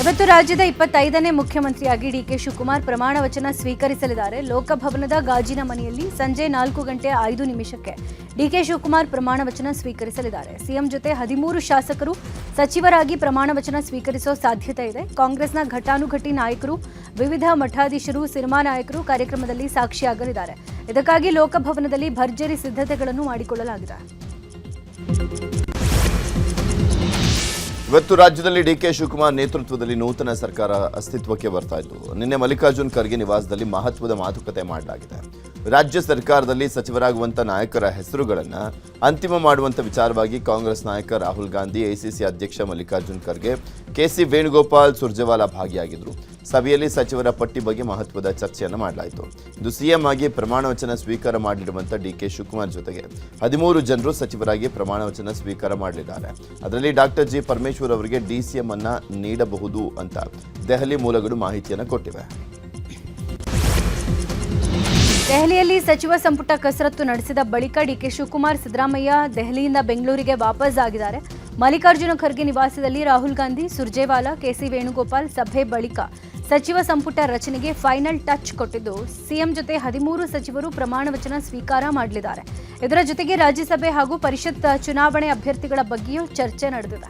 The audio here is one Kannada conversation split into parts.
ಇವತ್ತು ರಾಜ್ಯದ 25ನೇ ಮುಖ್ಯಮಂತ್ರಿಯಾಗಿ ಡಿಕೆ ಶಿವಕುಮಾರ್ ಪ್ರಮಾಣ ವಚನ ಸ್ವೀಕರಿಸಲಿದ್ದಾರೆ. ಲೋಕಭವನದ ಗಾಜಿನ ಮನೆಯಲ್ಲಿ ಸಂಜೆ 4:05 ಡಿಕೆ ಶಿವಕುಮಾರ್ ಪ್ರಮಾಣ ವಚನ ಸ್ವೀಕರಿಸಲಿದ್ದಾರೆ. ಸಿಎಂ ಜೊತೆ 13 ಶಾಸಕರು ಸಚಿವರಾಗಿ ಪ್ರಮಾಣ ವಚನ ಸ್ವೀಕರಿಸುವ ಸಾಧ್ಯತೆ ಇದೆ. ಕಾಂಗ್ರೆಸ್ನ ಘಟಾನುಘಟಿ ನಾಯಕರು, ವಿವಿಧ ಮಠಾಧೀಶರು, ಸಿನಿಮಾ ನಾಯಕರು ಕಾರ್ಯಕ್ರಮದಲ್ಲಿ ಸಾಕ್ಷಿಯಾಗಲಿದ್ದಾರೆ. ಇದಕ್ಕಾಗಿ ಲೋಕಭವನದಲ್ಲಿ ಭರ್ಜರಿ ಸಿದ್ಧತೆಗಳನ್ನು ಮಾಡಿಕೊಳ್ಳಲಾಗಿದೆ. ಇವತ್ತು ರಾಜ್ಯದಲ್ಲಿ ಡಿಕೆ ಶಿವಕುಮಾರ್ ನೇತೃತ್ವದಲ್ಲಿ ನೂತನ ಸರ್ಕಾರ ಅಸ್ತಿತ್ವಕ್ಕೆ ಬರ್ತಾ ಇದ್ದು, ನಿನ್ನೆ ಮಲ್ಲಿಕಾರ್ಜುನ್ ಖರ್ಗೆ ನಿವಾಸದಲ್ಲಿ ಮಹತ್ವದ ಮಾತುಕತೆ ಮಾಡಲಾಗಿದೆ. ರಾಜ್ಯ ಸರ್ಕಾರದಲ್ಲಿ ಸಚಿವರಾಗುವಂತ ನಾಯಕರ ಹೆಸರುಗಳನ್ನು ಅಂತಿಮ ಮಾಡುವಂತ ವಿಚಾರವಾಗಿ ಕಾಂಗ್ರೆಸ್ ನಾಯಕ ರಾಹುಲ್ ಗಾಂಧಿ, ಎಐಸಿಸಿ ಅಧ್ಯಕ್ಷ ಮಲ್ಲಿಕಾರ್ಜುನ್ ಖರ್ಗೆ, ಕೆಸಿ ವೇಣುಗೋಪಾಲ್, ಸುರ್ಜೇವಾಲಾ ಭಾಗಿಯಾಗಿದ್ದರು. ಸಭೆಯಲ್ಲಿ ಸಚಿವರ ಪಟ್ಟಿ ಬಗ್ಗೆ ಮಹತ್ವದ ಚರ್ಚೆಯನ್ನು ಮಾಡಲಾಯಿತು. ಇದು ಸಿಎಂ ಆಗಿ ಪ್ರಮಾಣ ವಚನ ಸ್ವೀಕಾರ ಮಾಡಲಿರುವಂಥ ಡಿಕೆ ಶಿವಕುಮಾರ್ ಜೊತೆಗೆ 13 ಜನರು ಸಚಿವರಾಗಿ ಪ್ರಮಾಣ ವಚನ ಸ್ವೀಕಾರ ಮಾಡಲಿದ್ದಾರೆ. ಅದರಲ್ಲಿ ಡಾಕ್ಟರ್ ಜಿ ಪರಮೇಶ್ವರ್ ಅವರಿಗೆ ಡಿಸಿಎಂ ಅನ್ನ ನೀಡಬಹುದು ಅಂತ ದೆಹಲಿ ಮೂಲಗಳು ಮಾಹಿತಿಯನ್ನು ಕೊಟ್ಟಿವೆ. ದೆಹಲಿಯಲ್ಲಿ ಸಚಿವ ಸಂಪುಟ ಕಸರತ್ತು ನಡೆಸಿದ ಬಳಿಕ ಡಿಕೆ ಶಿವಕುಮಾರ್, ಸಿದ್ದರಾಮಯ್ಯ ದೆಹಲಿಯಿಂದ ಬೆಂಗಳೂರಿಗೆ ವಾಪಸ್ ಆಗಿದ್ದಾರೆ. ಮಲ್ಲಿಕಾರ್ಜುನ ಖರ್ಗೆ ನಿವಾಸದಲ್ಲಿ ರಾಹುಲ್ ಗಾಂಧಿ, ಸುರ್ಜೇವಾಲಾ, ಕೆಸಿ ವೇಣುಗೋಪಾಲ್ ಸಭೆ ಬಳಿಕ ಸಚಿವ ಸಂಪುಟ ರಚನೆಗೆ ಫೈನಲ್ ಟಚ್ ಕೊಟ್ಟಿದ್ದು, ಸಿಎಂ ಜೊತೆ 13 ಸಚಿವರು ಪ್ರಮಾಣ ವಚನ ಸ್ವೀಕಾರ ಮಾಡಲಿದ್ದಾರೆ. ಇದರ ಜೊತೆಗೆ ರಾಜ್ಯಸಭೆ ಹಾಗೂ ಪರಿಷತ್ ಚುನಾವಣೆ ಅಭ್ಯರ್ಥಿಗಳ ಬಗ್ಗೆಯೂ ಚರ್ಚೆ ನಡೆದಿದೆ.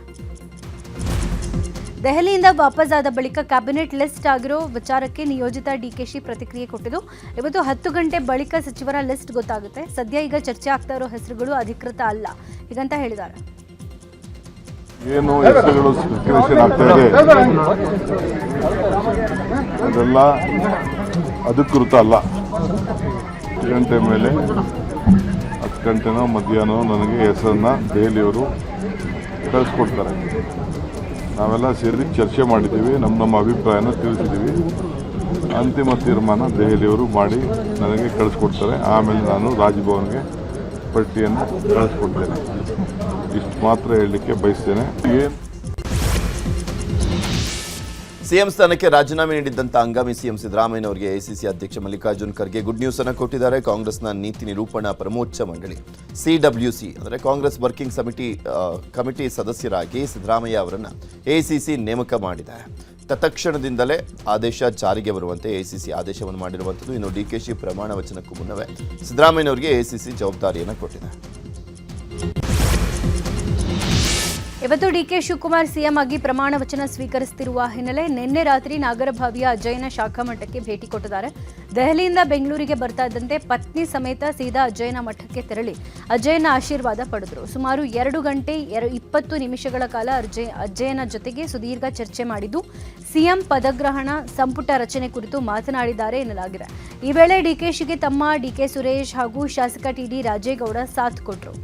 ದೆಹಲಿಯಿಂದ ವಾಪಸ್ ಆದ ಬಳಿಕ ಕ್ಯಾಬಿನೆಟ್ ಲಿಸ್ಟ್ ಆಗಿರೋ ವಿಚಾರಕ್ಕೆ ನಿಯೋಜಿತ ಡಿಕೆಶಿ ಪ್ರತಿಕ್ರಿಯೆ ಕೊಟ್ಟಿದ್ದು, ಇವತ್ತು 10 ಗಂಟೆ ಬಳಿಕ ಸಚಿವರ ಲಿಸ್ಟ್ ಗೊತ್ತಾಗುತ್ತೆ. ಸದ್ಯ ಈಗ ಚರ್ಚೆ ಆಗ್ತಾ ಇರೋ ಹೆಸರುಗಳು ಅಧಿಕೃತ ಅಲ್ಲ ಹೀಗಂತ ಹೇಳಿದ್ದಾರೆ. ಏನು ಹೆಸರುಗಳು ಸ್ಪೆಕ್ಯುಲೇಷನ್ ಆಗ್ತಾ ಇದೆ, ಅದೆಲ್ಲ ಅಧಿಕೃತ ಅಲ್ಲ. 10 ಗಂಟೆ ಮೇಲೆ 10 ಗಂಟೆನೋ ಮಧ್ಯಾಹ್ನ ನನಗೆ ಹೆಸರನ್ನ ದೆಹಲಿಯವರು ಕಳಿಸ್ಕೊಡ್ತಾರೆ. ನಾವೆಲ್ಲ ಸೇರಿ ಚರ್ಚೆ ಮಾಡಿದ್ದೀವಿ, ನಮ್ಮ ಅಭಿಪ್ರಾಯನ ತಿಳಿಸಿದ್ದೀವಿ. ಅಂತಿಮ ತೀರ್ಮಾನ ದೆಹಲಿಯವರು ಮಾಡಿ ನನಗೆ ಕಳಿಸ್ಕೊಡ್ತಾರೆ. ಆಮೇಲೆ ನಾನು ರಾಜಭವನ್ಗೆ ಪಟ್ಟಿಯನ್ನು ಕಳಿಸ್ಕೊಡ್ತೇನೆ. ಇಷ್ಟು ಮಾತ್ರ ಹೇಳಲಿಕ್ಕೆ ಬಯಸ್ತೇನೆ. ಸಿಎಂ ಸ್ಥಾನಕ್ಕೆ ರಾಜೀನಾಮೆ ನೀಡಿದ್ದಂಥ ಹಂಗಾಮಿ ಸಿಎಂ ಸಿದ್ದರಾಮಯ್ಯನವರಿಗೆ ಎಐಸಿಸಿ ಅಧ್ಯಕ್ಷ ಮಲ್ಲಿಕಾರ್ಜುನ್ ಖರ್ಗೆ ಗುಡ್ ನ್ಯೂಸ್ ಅನ್ನು ಕೊಟ್ಟಿದ್ದಾರೆ. ಕಾಂಗ್ರೆಸ್ನ ನೀತಿ ನಿರೂಪಣಾ ಪ್ರಮೋಚ್ಚ ಮಂಡಳಿ ಸಿಡಬ್ಲ್ಯೂಸಿ ಅಂದರೆ ಕಾಂಗ್ರೆಸ್ ವರ್ಕಿಂಗ್ ಕಮಿಟಿ ಸದಸ್ಯರಾಗಿ ಸಿದ್ದರಾಮಯ್ಯ ಅವರನ್ನು ಎಐಸಿಸಿ ನೇಮಕ ಮಾಡಿದೆ. ತತ್ಕ್ಷಣದಿಂದಲೇ ಆದೇಶ ಜಾರಿಗೆ ಬರುವಂತೆ ಎಐಸಿಸಿ ಆದೇಶವನ್ನು ಮಾಡಿರುವಂಥದ್ದು. ಇನ್ನು ಡಿಕೆಶಿ ಪ್ರಮಾಣ ವಚನಕ್ಕೂ ಮುನ್ನವೇ ಸಿದ್ದರಾಮಯ್ಯನವರಿಗೆ ಎಐಸಿಸಿ ಜವಾಬ್ದಾರಿಯನ್ನು ಕೊಟ್ಟಿದೆ. ಇವತ್ತು ಡಿಕೆ ಶಿವಕುಮಾರ್ ಸಿಎಂ ಆಗಿ ಪ್ರಮಾಣ ವಚನ ಸ್ವೀಕರಿಸುತ್ತಿರುವ ಹಿನ್ನೆಲೆ ನಿನ್ನೆ ರಾತ್ರಿ ನಾಗರಭಾವಿಯ ಅಜ್ಜಯ್ಯನ ಶಾಖಾ ಮಠಕ್ಕೆ ಭೇಟಿ ಕೊಟ್ಟಿದ್ದಾರೆ. ದೆಹಲಿಯಿಂದ ಬೆಂಗಳೂರಿಗೆ ಬರ್ತಾ ಇದ್ದಂತೆ ಪತ್ನಿ ಸಮೇತ ಸೀದಾ ಅಜ್ಜಯ್ಯನ ಮಠಕ್ಕೆ ತೆರಳಿ ಅಜ್ಜಯ್ಯನ ಆಶೀರ್ವಾದ ಪಡೆದರು. ಸುಮಾರು 2 ಗಂಟೆ 20 ನಿಮಿಷಗಳ ಕಾಲ ಅಜ್ಜಯ್ಯನ ಜೊತೆಗೆ ಸುದೀರ್ಘ ಚರ್ಚೆ ಮಾಡಿದ್ದು, ಸಿಎಂ ಪದಗ್ರಹಣ, ಸಂಪುಟ ರಚನೆ ಕುರಿತು ಮಾತನಾಡಿದ್ದಾರೆ ಎನ್ನಲಾಗಿದೆ. ಈ ವೇಳೆ ಡಿಕೆಶಿಗೆ ತಮ್ಮ ಡಿಕೆ ಸುರೇಶ್ ಹಾಗೂ ಶಾಸಕ ಟಿಡಿ ರಾಜೇಗೌಡ ಸಾಥ್ ಕೊಟ್ಟರು.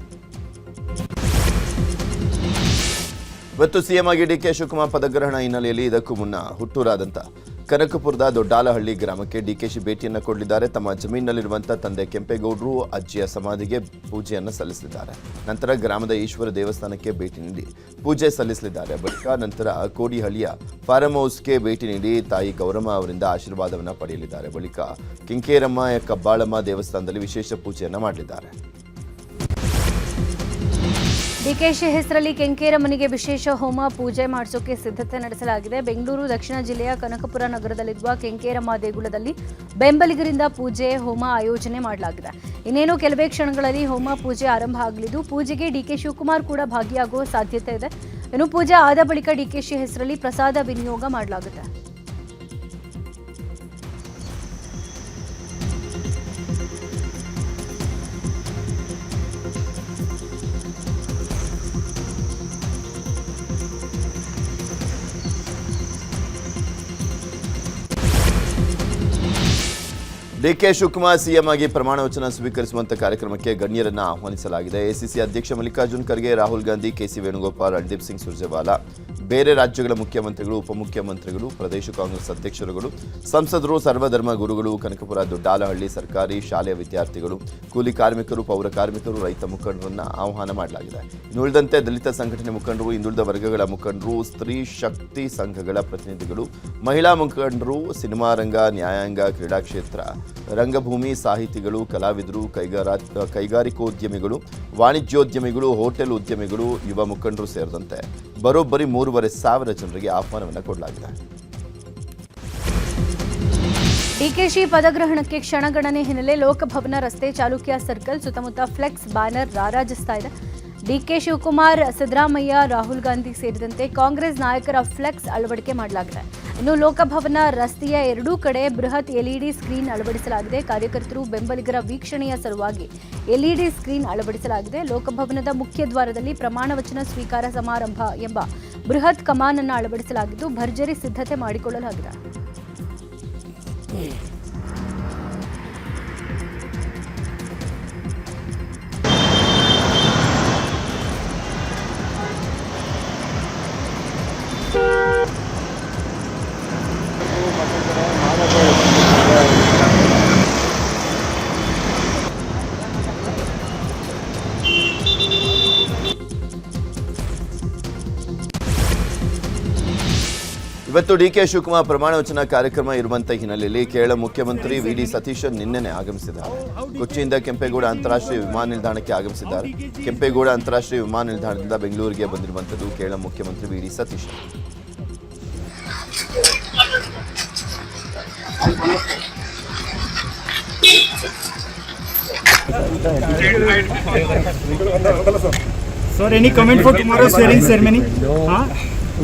ಇವತ್ತು ಸಿಎಂ ಆಗಿ ಡಿಕೆ ಶಿವಕುಮಾರ್ ಪದಗ್ರಹಣ ಹಿನ್ನೆಲೆಯಲ್ಲಿ ಇದಕ್ಕೂ ಮುನ್ನ ಹುಟ್ಟೂರಾದಂಥ ಕನಕಪುರದ ದೊಡ್ಡಾಲಹಳ್ಳಿ ಗ್ರಾಮಕ್ಕೆ ಡಿಕೆಶಿ ಭೇಟಿಯನ್ನು ಕೊಡಲಿದ್ದಾರೆ. ತಮ್ಮ ಜಮೀನಿನಲ್ಲಿರುವಂಥ ತಂದೆ ಕೆಂಪೇಗೌಡರು ಅಜ್ಜಿಯ ಸಮಾಧಿಗೆ ಪೂಜೆಯನ್ನು ಸಲ್ಲಿಸಲಿದ್ದಾರೆ. ನಂತರ ಗ್ರಾಮದ ಈಶ್ವರ ದೇವಸ್ಥಾನಕ್ಕೆ ಭೇಟಿ ನೀಡಿ ಪೂಜೆ ಸಲ್ಲಿಸಲಿದ್ದಾರೆ. ಬಳಿಕ ನಂತರ ಕೋಡಿಹಳ್ಳಿಯ ಫಾರ್ಮ್ ಹೌಸ್ಗೆ ಭೇಟಿ ನೀಡಿ ತಾಯಿ ಗೌರಮ್ಮ ಅವರಿಂದ ಆಶೀರ್ವಾದವನ್ನು ಪಡೆಯಲಿದ್ದಾರೆ. ಬಳಿಕ ಕಿಂಕೇರಮ್ಮ ಕಬ್ಬಾಳಮ್ಮ ದೇವಸ್ಥಾನದಲ್ಲಿ ವಿಶೇಷ ಪೂಜೆಯನ್ನು ಮಾಡಲಿದ್ದಾರೆ. ಡಿಕೆಶಿ ಹೆಸರಲ್ಲಿ ಕೆಂಕೇರಮ್ಮನಿಗೆ ವಿಶೇಷ ಹೋಮ ಪೂಜೆ ಮಾಡಿಸೋಕೆ ಸಿದ್ಧತೆ ನಡೆಸಲಾಗಿದೆ. ಬೆಂಗಳೂರು ದಕ್ಷಿಣ ಜಿಲ್ಲೆಯ ಕನಕಪುರ ನಗರದಲ್ಲಿರುವ ಕೆಂಕೇರಮ್ಮ ದೇಗುಲದಲ್ಲಿ ಬೆಂಬಲಿಗರಿಂದ ಪೂಜೆ ಹೋಮ ಆಯೋಜನೆ ಮಾಡಲಾಗಿದೆ. ಇನ್ನೇನು ಕೆಲವೇ ಕ್ಷಣಗಳಲ್ಲಿ ಹೋಮ ಪೂಜೆ ಆರಂಭ ಆಗಲಿದ್ದು, ಪೂಜೆಗೆ ಡಿಕೆ ಶಿವಕುಮಾರ್ ಕೂಡ ಭಾಗಿಯಾಗುವ ಸಾಧ್ಯತೆ ಇದೆ. ಇನ್ನು ಪೂಜೆ ಆದ ಬಳಿಕ ಡಿಕೆಶಿ ಹೆಸರಲ್ಲಿ ಪ್ರಸಾದ ವಿನಿಯೋಗ ಮಾಡಲಾಗುತ್ತೆ. ಡಿಕೆ ಶಿವಕುಮಾರ್ ಸಿಎಂ ಆಗಿ ಪ್ರಮಾಣ ವಚನ ಸ್ವೀಕರಿಸುವಂತ ಕಾರ್ಯಕ್ರಮಕ್ಕೆ ಗಣ್ಯರನ್ನ ಆಹ್ವಾನಿಸಲಾಗಿದೆ. ಎಸಿಸಿ ಅಧ್ಯಕ್ಷ ಮಲ್ಲಿಕಾರ್ಜುನ್ ಖರ್ಗೆ, ರಾಹುಲ್ ಗಾಂಧಿ, ಕೆಸಿ ವೇಣುಗೋಪಾಲ್, ರಣದೀಪ್ ಸಿಂಗ್ ಸುರ್ಜೇವಾಲಾ, ಬೇರೆ ರಾಜ್ಯಗಳ ಮುಖ್ಯಮಂತ್ರಿಗಳು, ಉಪಮುಖ್ಯಮಂತ್ರಿಗಳು, ಪ್ರದೇಶ ಕಾಂಗ್ರೆಸ್ ಅಧ್ಯಕ್ಷರುಗಳು, ಸಂಸದರು, ಸರ್ವಧರ್ಮ ಗುರುಗಳು, ಕನಕಪುರ ದೊಡ್ಡಾಲಹಳ್ಳಿ ಸರ್ಕಾರಿ ಶಾಲೆಯ ವಿದ್ಯಾರ್ಥಿಗಳು, ಕೂಲಿ ಕಾರ್ಮಿಕರು, ಪೌರ ಕಾರ್ಮಿಕರು, ರೈತ ಮುಖಂಡರನ್ನ ಆಹ್ವಾನ ಮಾಡಲಾಗಿದೆ. ಇನ್ನುಳಿದಂತೆ ದಲಿತ ಸಂಘಟನೆ ಮುಖಂಡರು, ಹಿಂದುಳಿದ ವರ್ಗಗಳ ಮುಖಂಡರು, ಸ್ತ್ರೀ ಶಕ್ತಿ ಸಂಘಗಳ ಪ್ರತಿನಿಧಿಗಳು, ಮಹಿಳಾ ಮುಖಂಡರು, ಸಿನಿಮಾ ರಂಗ, ನ್ಯಾಯಾಂಗ, ಕ್ರೀಡಾ ಕ್ಷೇತ್ರ, ರಂಗಭೂಮಿ, ಸಾಹಿತಿಗಳು, ಕಲಾವಿದರು, ಕೈಗಾರಿಕೋದ್ಯಮಿಗಳು, ವಾಣಿಜ್ಯೋದ್ಯಮಿಗಳು, ಹೋಟೆಲ್ ಉದ್ಯಮಿಗಳು, ಯುವ ಮುಖಂಡರು ಸೇರಿದಂತೆ ಬರೋಬ್ಬರಿ 3 5,500 ಜನರಿಗೆ ಆಹ್ವಾನವನ್ನು ಕೊಡಲಾಗಿದೆ. ಡಿಕೆಶಿ ಪದಗ್ರಹಣಕ್ಕೆ ಕ್ಷಣಗಣನೆ ಹಿನ್ನೆಲೆ ಲೋಕಭವನ ರಸ್ತೆ ಚಾಲುಕ್ಯ ಸರ್ಕಲ್ ಸುತ್ತಮುತ್ತ ಫ್ಲೆಕ್ಸ್ ಬ್ಯಾನರ್ ರಾರಾಜಿಸ್ತಾ ಇದೆ. ಡಿಕೆ ಶಿವಕುಮಾರ್, ಸಿದ್ದರಾಮಯ್ಯ, ರಾಹುಲ್ ಗಾಂಧಿ ಸೇರಿದಂತೆ ಕಾಂಗ್ರೆಸ್ ನಾಯಕರ ಫ್ಲೆಕ್ಸ್ ಅಳವಡಿಕೆ ಮಾಡಲಾಗಿದೆ. ಇನ್ನು ಲೋಕಭವನ ರಸ್ತೆಯ ಎರಡೂ ಕಡೆ ಬೃಹತ್ ಎಲ್ಇಡಿ ಸ್ಕ್ರೀನ್ ಅಳವಡಿಸಲಾಗಿದೆ. ಕಾರ್ಯಕರ್ತರು, ಬೆಂಬಲಿಗರ ವೀಕ್ಷಣೆಯ ಸಲುವಾಗಿ ಎಲ್ಇಡಿ ಸ್ಕ್ರೀನ್ ಅಳವಡಿಸಲಾಗಿದೆ. ಲೋಕಭವನದ ಮುಖ್ಯ ದ್ವಾರದಲ್ಲಿ ಪ್ರಮಾಣ ವಚನ ಸ್ವೀಕಾರ ಸಮಾರಂಭ ಎಂಬ ಬೃಹತ್ ಕಮಾನ್ ಅನ್ನು ಅಳವಡಿಸಲಾಗಿದ್ದು ಭರ್ಜರಿ ಸಿದ್ಧತೆ ಮಾಡಿಕೊಳ್ಳಲಾಗಿದೆ. ಇವತ್ತು ಡಿಕೆ ಶಿವಕುಮಾರ್ ಪ್ರಮಾಣ ವಚನ ಕಾರ್ಯಕ್ರಮ ಇರುವಂತಹ ಹಿನ್ನೆಲೆಯಲ್ಲಿ ಕೇರಳ ಮುಖ್ಯಮಂತ್ರಿ ವಿ.ಡಿ. ಸತೀಶನ್ ನಿನ್ನೆನೆ ಆಗಮಿಸಿದ್ದಾರೆ. ಕೊಚ್ಚಿಯಿಂದ ಕೆಂಪೇಗೌಡ ಅಂತಾರಾಷ್ಟ್ರೀಯ ವಿಮಾನ ನಿಲ್ದಾಣಕ್ಕೆ ಆಗಮಿಸಿದ್ದಾರೆ. ಕೆಂಪೇಗೌಡ ಅಂತಾರಾಷ್ಟ್ರೀಯ ವಿಮಾನ ನಿಲ್ದಾಣದಿಂದ ಬೆಂಗಳೂರಿಗೆ ಬಂದಿರುವಂಥದ್ದು ಕೇರಳ ಮುಖ್ಯಮಂತ್ರಿ V D. Satheesan. Sir, any comment for tomorrow's swearing ceremony?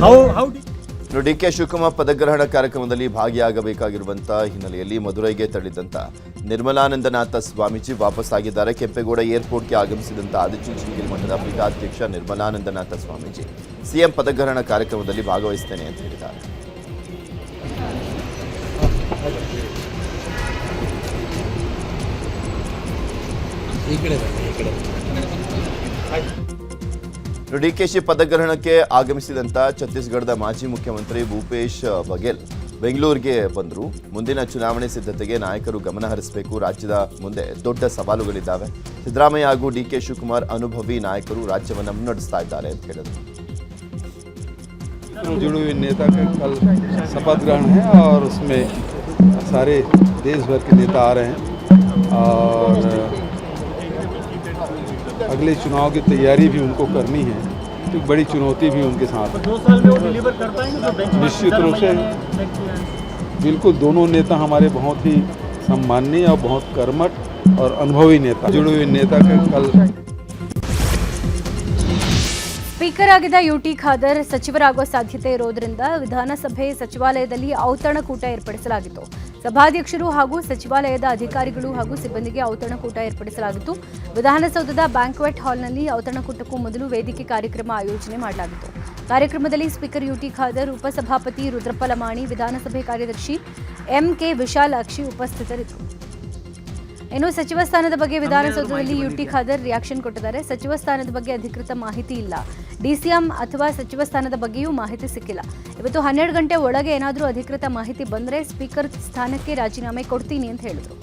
How? D K Shivakumar ಪದಗ್ರಹಣ ಕಾರ್ಯಕ್ರಮದಲ್ಲಿ ಭಾಗಿಯಾಗಬೇಕಾಗಿರುವಂತಹ ಹಿನ್ನೆಲೆಯಲ್ಲಿ ಮದುರೈಗೆ ತೆರಳಿದಂತ ನಿರ್ಮಲಾನಂದನಾಥ ಸ್ವಾಮೀಜಿ ವಾಪಸ್ ಆಗಿದ್ದಾರೆ. ಕೆಂಪೇಗೌಡ ಏರ್ಪೋರ್ಟ್ಗೆ ಆಗಮಿಸಿದಂತ ಆದಿಚುಂಚನಗಿರಿ ಮಠದ ಪೀಠಾಧ್ಯಕ್ಷ ನಿರ್ಮಲಾನಂದನಾಥ ಸ್ವಾಮೀಜಿ ಸಿಎಂ ಪದಗ್ರಹಣ ಕಾರ್ಯಕ್ರಮದಲ್ಲಿ ಭಾಗವಹಿಸುತ್ತೇನೆ ಅಂತ ಹೇಳಿದ್ದಾರೆ. ಡಿಕೆಶಿ ಪದಗ್ರಹಣಕ್ಕೆ ಆಗಮಿಸಿದಂತ ಛತ್ತೀಸ್ಗಢದ ಮಾಜಿ ಮುಖ್ಯಮಂತ್ರಿ ಭೂಪೇಶ್ ಬಘೇಲ್ ಬೆಂಗಳೂರಿಗೆ ಬಂದರು. ಮುಂದಿನ ಚುನಾವಣೆ ಸಿದ್ಧತೆಗೆ ನಾಯಕರು ಗಮನ ಹರಿಸಬೇಕು. ರಾಜ್ಯದ ಮುಂದೆ ದೊಡ್ಡ ಸವಾಲುಗಳಿದ್ದಾವೆ. ಸಿದ್ದರಾಮಯ್ಯ ಹಾಗೂ ಡಿಕೆ ಶಿವಕುಮಾರ್ ಅನುಭವಿ ನಾಯಕರು ರಾಜ್ಯವನ್ನು ಮುನ್ನಡೆಸ್ತಾ ಇದ್ದಾರೆ ಅಂತ ಹೇಳಿದರು. जुड़े हुए नेता का कल शपथ ग्रहण है और उसमें सारे देश भर के नेता आ रहे हैं और अगले चुनाव की तैयारी भी उनको करनी है, तो एक बड़ी चुनौती भी उनके साथ है। 2 साल में वो डिलीवर कर पाएंगे? निश्चित रूप से बिल्कुल दोनों नेता हमारे बहुत ही सम्माननीय और बहुत कर्मठ और अनुभवी नेता, जुड़े हुए नेता का कल ಸ್ಪೀಕರ್ ಆಗಿದ್ದ ಯುಟಿ ಖಾದರ್ ಸಚಿವರಾಗುವ ಸಾಧ್ಯತೆ ಇರೋದ್ರಿಂದ ವಿಧಾನಸಭೆ ಸಚಿವಾಲಯದಲ್ಲಿ ಔತಣಕೂಟ ಏರ್ಪಡಿಸಲಾಗಿತ್ತು. ಸಭಾಧ್ಯಕ್ಷರು ಹಾಗೂ ಸಚಿವಾಲಯದ ಅಧಿಕಾರಿಗಳು ಹಾಗೂ ಸಿಬ್ಬಂದಿಗೆ ಔತಣಕೂಟ ಏರ್ಪಡಿಸಲಾಗಿತ್ತು. ವಿಧಾನಸೌಧದ ಬ್ಯಾಂಕ್ವೆಟ್ ಹಾಲ್ನಲ್ಲಿ ಔತಣಕೂಟಕ್ಕೂ ಮೊದಲು ವೇದಿಕೆ ಕಾರ್ಯಕ್ರಮ ಆಯೋಜನೆ ಮಾಡಲಾಗಿತ್ತು. ಕಾರ್ಯಕ್ರಮದಲ್ಲಿ ಸ್ಪೀಕರ್ ಯುಟಿ ಖಾದರ್, ಉಪಸಭಾಪತಿ ರುದ್ರಪ್ಪ ಲಮಾಣಿ, ವಿಧಾನಸಭೆ ಕಾರ್ಯದರ್ಶಿ ಎಂಕೆ ವಿಶಾಲಾಕ್ಷಿ ಉಪಸ್ಥಿತರಿದ್ದರು. ಇನ್ನು ಸಚಿವ ಸ್ಥಾನದ ಬಗ್ಗೆ ವಿಧಾನಸೌಧದಲ್ಲಿ ಯುಟಿ ಖಾದರ್ ರಿಯಾಕ್ಷನ್ ಕೊಟ್ಟಿದ್ದಾರೆ. ಸಚಿವ ಸ್ಥಾನದ ಬಗ್ಗೆ ಅಧಿಕೃತ ಮಾಹಿತಿ ಇಲ್ಲ. ಡಿಸಿಎಂ ಅಥವಾ ಸಚಿವ ಸ್ಥಾನದ ಬಗ್ಗೆಯೂ ಮಾಹಿತಿ ಸಿಕ್ಕಿಲ್ಲ. ಇವತ್ತು 12 ಗಂಟೆ ಒಳಗೆ ಏನಾದರೂ ಅಧಿಕೃತ ಮಾಹಿತಿ ಬಂದರೆ ಸ್ಪೀಕರ್ ಸ್ಥಾನಕ್ಕೆ ರಾಜೀನಾಮೆ ಕೊಡ್ತೀನಿ ಅಂತ ಹೇಳಿದರು.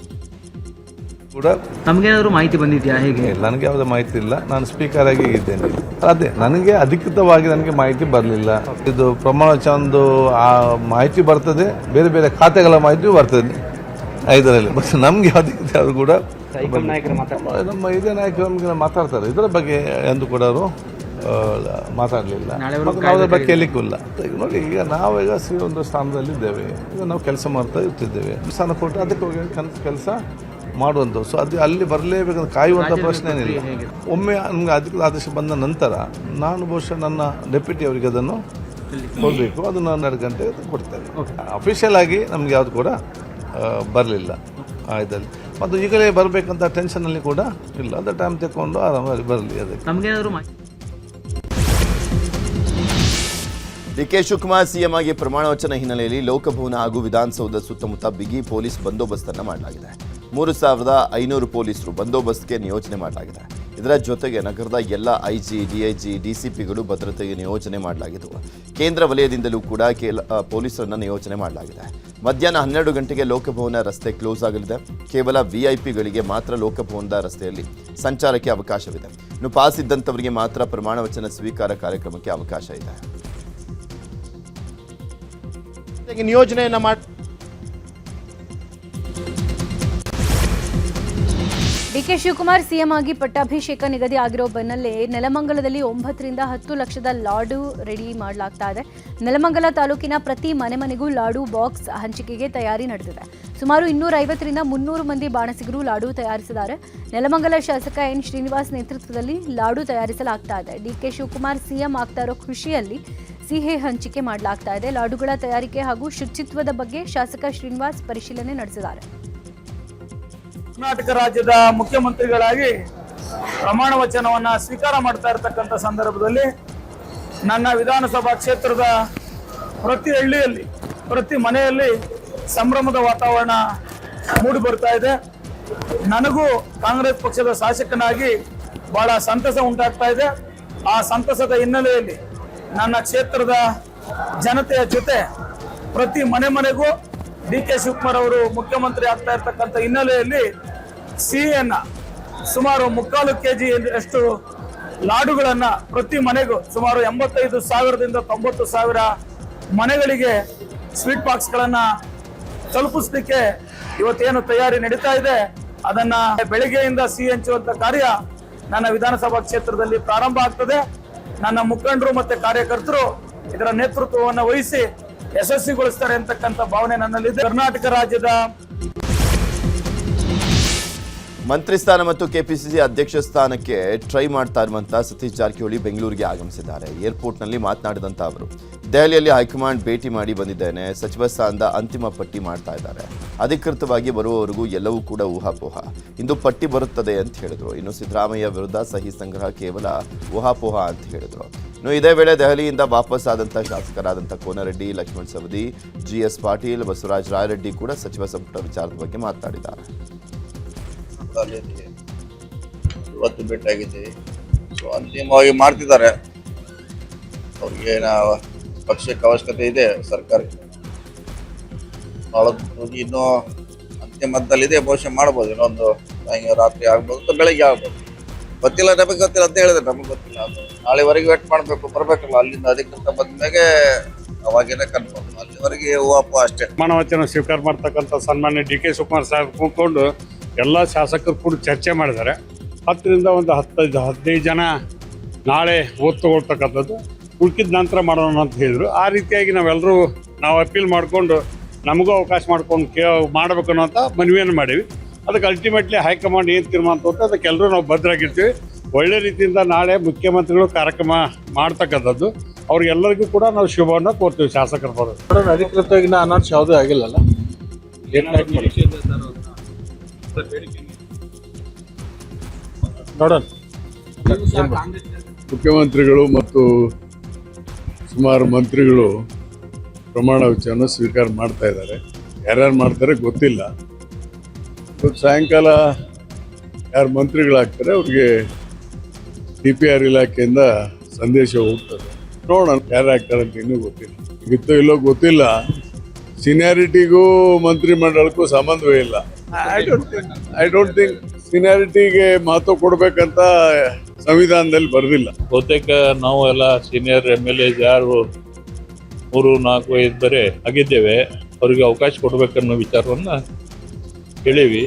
ಕೂಡ ನಮಗೇನಾದರೂ ಮಾಹಿತಿ ಬಂದಿದೆಯಾ? ಹೇಗೆ? ನನಗೆ ಯಾವುದೇ ಮಾಹಿತಿ ಇಲ್ಲ. ನಾನು ಸ್ಪೀಕರ್ ಆಗಿ ಇದ್ದೇನೆ. ಅದೇ ನನಗೆ ಅಧಿಕೃತವಾಗಿ ನನಗೆ ಮಾಹಿತಿ ಬರಲಿಲ್ಲ. ಇದು ಪ್ರಮಾಣ ವಚನದ್ದು ಆ ಮಾಹಿತಿ ಬರ್ತದೆ, ಬೇರೆ ಬೇರೆ ಖಾತೆಗಳ ಮಾಹಿತಿ ಬರ್ತದೆ 5ರಲ್ಲಿ. ಬಟ್ ನಮ್ಗೆ ಯಾವ್ದು ಕೂಡ ನಮ್ಮ ಹಿರಿಯ ನಾಯಕರು ನಮಗೆ ಮಾತಾಡ್ತಾರೆ. ಇದರ ಬಗ್ಗೆ ಎಂದು ಕೂಡ ಅವರು ಮಾತಾಡಲಿಲ್ಲ. ಯಾವುದ್ರ ಬಗ್ಗೆ ಕೇಳಲಿಕ್ಕೂ ಇಲ್ಲ. ಈಗ ನೋಡಿ, ಈಗ ನಾವೀಗ ಒಂದು ಸ್ಥಾನದಲ್ಲಿದ್ದೇವೆ. ಈಗ ನಾವು ಕೆಲಸ ಮಾಡ್ತಾ ಇರ್ತಿದ್ದೇವೆ. ಸ್ಥಾನ ಕೊಟ್ಟು ಅದಕ್ಕೆ ಹೋಗಿ ಕೆಲಸ ಮಾಡುವಂಥದ್ದು. ಸೊ ಅದು ಅಲ್ಲಿ ಬರಲೇಬೇಕಂತ ಕಾಯುವಂಥ ಪ್ರಶ್ನೆ ಏನಿಲ್ಲ. ಒಮ್ಮೆ ನಮ್ಗೆ ಅಧಿಕೃತ ಆದೇಶ ಬಂದ ನಂತರ ನಾನು ಬಹುಶಃ ನನ್ನ ಡೆಪ್ಯೂಟಿ ಅವರಿಗೆ ಅದನ್ನು ಕೊಡಬೇಕು. ಅದನ್ನು 12 ಗಂಟೆ ಕೊಡ್ತೇನೆ. ಅಫಿಷಿಯಲ್ ಆಗಿ ನಮ್ಗೆ ಯಾವುದು ಕೂಡ ಬರಲಿಲ್ಲ ಇದರಲ್ಲಿ. ಮತ್ತು ಈಗಲೇ ಬರಬೇಕಂತ ಟೆನ್ಷನಲ್ಲಿ ಕೂಡ ಇಲ್ಲ. ಅದು ಟೈಮ್ ತೆಕ್ಕೊಂಡು ಆರಾಮಾಗಿ ಬರಲಿ. ಅದಕ್ಕೆ ನಮಗೇನಾದರೂ ಡಿಕೆ ಶಿವಕುಮಾರ್ ಸಿಎಂ ಆಗಿ ಪ್ರಮಾಣ ವಚನ ಹಿನ್ನೆಲೆಯಲ್ಲಿ ಲೋಕಭವನ ಹಾಗೂ ವಿಧಾನಸೌಧ ಸುತ್ತಮುತ್ತ ಬಿಗಿ ಪೊಲೀಸ್ ಬಂದೋಬಸ್ತನ್ನು ಮಾಡಲಾಗಿದೆ. 3,500 ಪೊಲೀಸರು ಬಂದೋಬಸ್ತ್ಗೆ ನಿಯೋಜನೆ ಮಾಡಲಾಗಿದೆ. ಇದರ ಜೊತೆಗೆ ನಗರದ ಎಲ್ಲ ಐಜಿ, ಡಿಐಜಿ, ಡಿಸಿಪಿಗಳು ಭದ್ರತೆಗೆ ನಿಯೋಜನೆ ಮಾಡಲಾಗಿದ್ದು, ಕೇಂದ್ರ ವಲಯದಿಂದಲೂ ಕೂಡ ಪೊಲೀಸರನ್ನು ನಿಯೋಜನೆ ಮಾಡಲಾಗಿದೆ. ಮಧ್ಯಾಹ್ನ 12 ಗಂಟೆಗೆ ಲೋಕಭವನ ರಸ್ತೆ ಕ್ಲೋಸ್ ಆಗಲಿದೆ. ಕೇವಲ ವಿಐಪಿಗಳಿಗೆ ಮಾತ್ರ ಲೋಕಭವನದ ರಸ್ತೆಯಲ್ಲಿ ಸಂಚಾರಕ್ಕೆ ಅವಕಾಶವಿದೆ. ಇನ್ನು ಪಾಸ್ ಇದ್ದಂಥವರಿಗೆ ಮಾತ್ರ ಪ್ರಮಾಣ ವಚನ ಸ್ವೀಕಾರ ಕಾರ್ಯಕ್ರಮಕ್ಕೆ ಅವಕಾಶ ಇದೆ. ನಿಯೋಜನೆಯನ್ನ ಮಾಡಿ ಡಿಕೆ ಶಿವಕುಮಾರ್ ಸಿಎಂ ಆಗಿ ಪಟ್ಟಾಭಿಷೇಕ ನಿಗದಿ ಆಗಿರೋ ಬೆನ್ನಲ್ಲೇ ನೆಲಮಂಗಲದಲ್ಲಿ 9 ರಿಂದ 10 ಲಕ್ಷದ ಲಾಡು ರೆಡಿ ಮಾಡಲಾಗ್ತಾ ಇದೆ. ನೆಲಮಂಗಲ ತಾಲೂಕಿನ ಪ್ರತಿ ಮನೆಗೂ ಲಾಡು ಬಾಕ್ಸ್ ಹಂಚಿಕೆಗೆ ತಯಾರಿ ನಡೆದಿದೆ. ಸುಮಾರು 250 ರಿಂದ 300 ಮಂದಿ ಬಾಣಸಿಗರು ಲಾಡು ತಯಾರಿಸಿದ್ದಾರೆ. ನೆಲಮಂಗಲ ಶಾಸಕ ಎನ್ ಶ್ರೀನಿವಾಸ್ ನೇತೃತ್ವದಲ್ಲಿ ಲಾಡು ತಯಾರಿಸಲಾಗ್ತಾ ಇದೆ. ಡಿಕೆ ಶಿವಕುಮಾರ್ ಸಿಎಂ ಆಗ್ತಾ ಇರೋ ಖುಷಿಯಲ್ಲಿ ಸಿಹಿ ಹಂಚಿಕೆ ಮಾಡಲಾಗ್ತಾ ಇದೆ. ಲಾಡುಗಳ ತಯಾರಿಕೆ ಹಾಗೂ ಶುಚಿತ್ವದ ಬಗ್ಗೆ ಶಾಸಕ ಶ್ರೀನಿವಾಸ್ ಪರಿಶೀಲನೆ ನಡೆಸಿದ್ದಾರೆ. ಕರ್ನಾಟಕ ರಾಜ್ಯದ ಮುಖ್ಯಮಂತ್ರಿಗಳಾಗಿ ಪ್ರಮಾಣ ವಚನವನ್ನ ಸ್ವೀಕಾರ ಮಾಡ್ತಾ ಇರತಕ್ಕಂಥ ಸಂದರ್ಭದಲ್ಲಿ ನನ್ನ ವಿಧಾನಸಭಾ ಕ್ಷೇತ್ರದ ಪ್ರತಿ ಹಳ್ಳಿಯಲ್ಲಿ ಪ್ರತಿ ಮನೆಯಲ್ಲಿ ಸಂಭ್ರಮದ ವಾತಾವರಣ ಮೂಡಿ ಬರ್ತಾ ಇದೆ. ನನಗೂ ಕಾಂಗ್ರೆಸ್ ಪಕ್ಷದ ಶಾಸಕನಾಗಿ ಬಹಳ ಸಂತಸ ಉಂಟಾಗ್ತಾ ಇದೆ. ಆ ಸಂತಸದ ಹಿನ್ನೆಲೆಯಲ್ಲಿ ನನ್ನ ಕ್ಷೇತ್ರದ ಜನತೆಯ ಜೊತೆ ಪ್ರತಿ ಮನೆಗೂ ಡಿಕೆ ಶಿವಕುಮಾರ್ ಅವರು ಮುಖ್ಯಮಂತ್ರಿ ಆಗ್ತಾ ಇರ್ತಕ್ಕಂಥ ಹಿನ್ನೆಲೆಯಲ್ಲಿ ಸಿಹಿಯನ್ನ ಸುಮಾರು 3/4 kg ಅಷ್ಟು ಲಾಡುಗಳನ್ನ ಪ್ರತಿ ಮನೆಗೂ ಸುಮಾರು 85,000ದಿಂದ 90,000 ಮನೆಗಳಿಗೆ ಸ್ವೀಟ್ ಬಾಕ್ಸ್ಗಳನ್ನ ತಲುಪಿಸಲಿಕ್ಕೆ ಇವತ್ತೇನು ತಯಾರಿ ನಡೀತಾ ಇದೆ, ಅದನ್ನ ಬೆಳಗ್ಗೆಯಿಂದ ಸಿಹಿ ಹಂಚುವಂತ ಕಾರ್ಯ ನನ್ನ ವಿಧಾನಸಭಾ ಕ್ಷೇತ್ರದಲ್ಲಿ ಪ್ರಾರಂಭ ಆಗ್ತದೆ. ನನ್ನ ಮುಖಂಡರು ಮತ್ತೆ ಕಾರ್ಯಕರ್ತರು ಇದರ ನೇತೃತ್ವವನ್ನು ವಹಿಸಿ ಯಶಸ್ವಿಗೊಳಿಸ್ತಾರೆ ಅಂತಕ್ಕಂಥ ಭಾವನೆ ನನ್ನಲ್ಲಿದೆ. ಕರ್ನಾಟಕ ರಾಜ್ಯದ ಮಂತ್ರಿ ಸ್ಥಾನ ಮತ್ತು ಕೆಪಿಸಿಸಿ ಅಧ್ಯಕ್ಷ ಸ್ಥಾನಕ್ಕೆ ಟ್ರೈ ಮಾಡ್ತಾ ಇರುವಂತಹ ಸತೀಶ್ ಜಾರಕಿಹೊಳಿ ಬೆಂಗಳೂರಿಗೆ ಆಗಮಿಸಿದ್ದಾರೆ. ಏರ್ಪೋರ್ಟ್ನಲ್ಲಿ ಮಾತನಾಡಿದಂತ ಅವರು ದೆಹಲಿಯಲ್ಲಿ ಹೈಕಮಾಂಡ್ ಭೇಟಿ ಮಾಡಿ ಬಂದಿದ್ದೇನೆ, ಸಚಿವ ಸ್ಥಾನದ ಅಂತಿಮ ಪಟ್ಟಿ ಮಾಡ್ತಾ ಇದ್ದಾರೆ, ಅಧಿಕೃತವಾಗಿ ಬರುವವರೆಗೂ ಎಲ್ಲವೂ ಕೂಡ ಊಹಾಪೋಹ, ಇಂದು ಪಟ್ಟಿ ಬರುತ್ತದೆ ಅಂತ ಹೇಳಿದ್ರು. ಇನ್ನು ಸಿದ್ದರಾಮಯ್ಯ ವಿರುದ್ಧ ಸಹಿ ಸಂಗ್ರಹ ಕೇವಲ ಊಹಾಪೋಹ ಅಂತ ಹೇಳಿದ್ರು. ಇನ್ನು ಇದೇ ವೇಳೆ ದೆಹಲಿಯಿಂದ ವಾಪಸ್ ಆದಂಥ ಶಾಸಕರಾದಂಥ ಕೋನರೆಡ್ಡಿ, ಲಕ್ಷ್ಮಣ್ ಸವದಿ, GS ಪಾಟೀಲ್, ಬಸವರಾಜ ರಾಯರೆಡ್ಡಿ ಕೂಡ ಸಚಿವ ಸಂಪುಟ ವಿಚಾರದ ಬಗ್ಗೆ ಮಾತನಾಡಿದ್ದಾರೆ. ಇವತ್ತು ಭೇಟಿಯಾಗಿದ್ದೀವಿ. ಸೊ ಅಂತಿಮವಾಗಿ ಮಾಡ್ತಿದ್ದಾರೆ. ಅವ್ರಿಗೆ ಪಕ್ಷಕ್ಕೆ ಅವಶ್ಯಕತೆ ಇದೆ ಸರ್ಕಾರಕ್ಕೆ. ಇನ್ನೂ ಅಂತಿಮದಲ್ಲಿದೆ, ಬಹುಶಃ ಮಾಡ್ಬೋದು. ಇನ್ನೊಂದು ರಾತ್ರಿ ಆಗ್ಬೋದು ಅಥವಾ ಬೆಳಗ್ಗೆ ಆಗ್ಬೋದು, ಗೊತ್ತಿಲ್ಲ. ನಮಗೆ ಗೊತ್ತಿಲ್ಲ ಅಂತ ಹೇಳಿದ್ರೆ ನಮಗೆ ಗೊತ್ತಿಲ್ಲ. ನಾಳೆವರೆಗೆ ವೇಟ್ ಮಾಡಬೇಕು, ಬರಬೇಕಲ್ಲ ಅಲ್ಲಿಂದ ಅಧಿಕೃತ ಬಂದ್ಮೇಲೆ ಅವಾಗೇನೆ ಕನ್ಫರ್ಮ್. ಅಲ್ಲಿವರೆಗೆ ಹೂವಾಪು ಅಷ್ಟೇ. ಪ್ರಮಾಣ ವಚನ ಸ್ವೀಕಾರ ಮಾಡ್ತಕ್ಕಂಥ ಸನ್ಮಾನ್ಯ ಡಿ ಕೆ ಶಿವಕುಮಾರ್ ಸಾಹೇಬ್ ಕೂತ್ಕೊಂಡು ಎಲ್ಲ ಶಾಸಕರು ಕೂಡ ಚರ್ಚೆ ಮಾಡಿದ್ದಾರೆ. 10 ರಿಂದ 15 ಜನ ನಾಳೆ ಓದ್ ತಗೊಳ್ತಕ್ಕಂಥದ್ದು, ಉಳ್ಕಿದ ನಂತರ ಮಾಡೋಣ ಅಂತ ಹೇಳಿದ್ರು. ಆ ರೀತಿಯಾಗಿ ನಾವು ಅಪೀಲ್ ಮಾಡಿಕೊಂಡು ನಮಗೂ ಅವಕಾಶ ಮಾಡ್ಕೊಂಡು ಮಾಡಬೇಕು ಅನ್ನೋಂಥ ಮನವಿಯನ್ನು ಮಾಡೀವಿ. ಅದಕ್ಕೆ ಅಲ್ಟಿಮೇಟ್ಲಿ ಹೈಕಮಾಂಡ್ ಏನು ತೀರ್ಮಾನ ತಗೊಂಡು ಅದಕ್ಕೆ ಎಲ್ಲರೂ ನಾವು ಭದ್ರಾಗಿರ್ತೀವಿ. ಒಳ್ಳೆ ರೀತಿಯಿಂದ ನಾಳೆ ಮುಖ್ಯಮಂತ್ರಿಗಳು ಕಾರ್ಯಕ್ರಮ ಮಾಡ್ತಕ್ಕಂಥದ್ದು, ಅವ್ರಿಗೆಲ್ಲರಿಗೂ ಕೂಡ ನಾವು ಶುಭವನ್ನು ಕೋರ್ತೀವಿ. ಶಾಸಕರ ಬರೋದು ಅಧಿಕೃತವಾಗಿ ಅನೌನ್ಸ್ ಯಾವುದೂ ಆಗಿಲ್ಲಲ್ಲ. ನೋಡೋಣ. ಮುಖ್ಯಮಂತ್ರಿಗಳು ಮತ್ತು ಸುಮಾರು ಮಂತ್ರಿಗಳು ಪ್ರಮಾಣ ವಚನ ಸ್ವೀಕಾರ ಮಾಡ್ತಾ ಇದ್ದಾರೆ. ಯಾರ್ಯಾರು ಮಾಡ್ತಾರೆ ಗೊತ್ತಿಲ್ಲ. ಇವತ್ತು ಸಾಯಂಕಾಲ ಯಾರು ಮಂತ್ರಿಗಳಾಗ್ತಾರೆ ಅವ್ರಿಗೆ DPR ಇಲಾಖೆಯಿಂದ ಸಂದೇಶ ಹೋಗ್ತದೆ. ನೋಡೋಣ ಯಾರು ಆಗ್ತಾರೆ ಅಂತ ಇನ್ನೂ ಗೊತ್ತಿಲ್ಲ. ಇತ್ತೋ ಇಲ್ಲೋ ಗೊತ್ತಿಲ್ಲ. ಸೀನಿಯಾರಿಟಿಗೂ ಮಂತ್ರಿ ಮಂಡಳಕ್ಕೂ ಸಂಬಂಧವೇ ಇಲ್ಲ. ಐ ಡೋಂಟ್ ಥಿಂಕ್ ಸೀನಿಯಾರಿಟಿಗೆ ಮಹತ್ವ ಕೊಡ್ಬೇಕಂತ ಸಂವಿಧಾನದಲ್ಲಿ ಬರೆದಿಲ್ಲ. ಬಹುತೇಕ ನಾವು ಎಲ್ಲ ಸೀನಿಯರ್ MLA ಯಾರು 3, 4, 5 ಬರೆ ಆಗಿದ್ದೇವೆ, ಅವರಿಗೆ ಅವಕಾಶ ಕೊಡ್ಬೇಕನ್ನೋ ವಿಚಾರವನ್ನ ಹೇಳಿವಿ.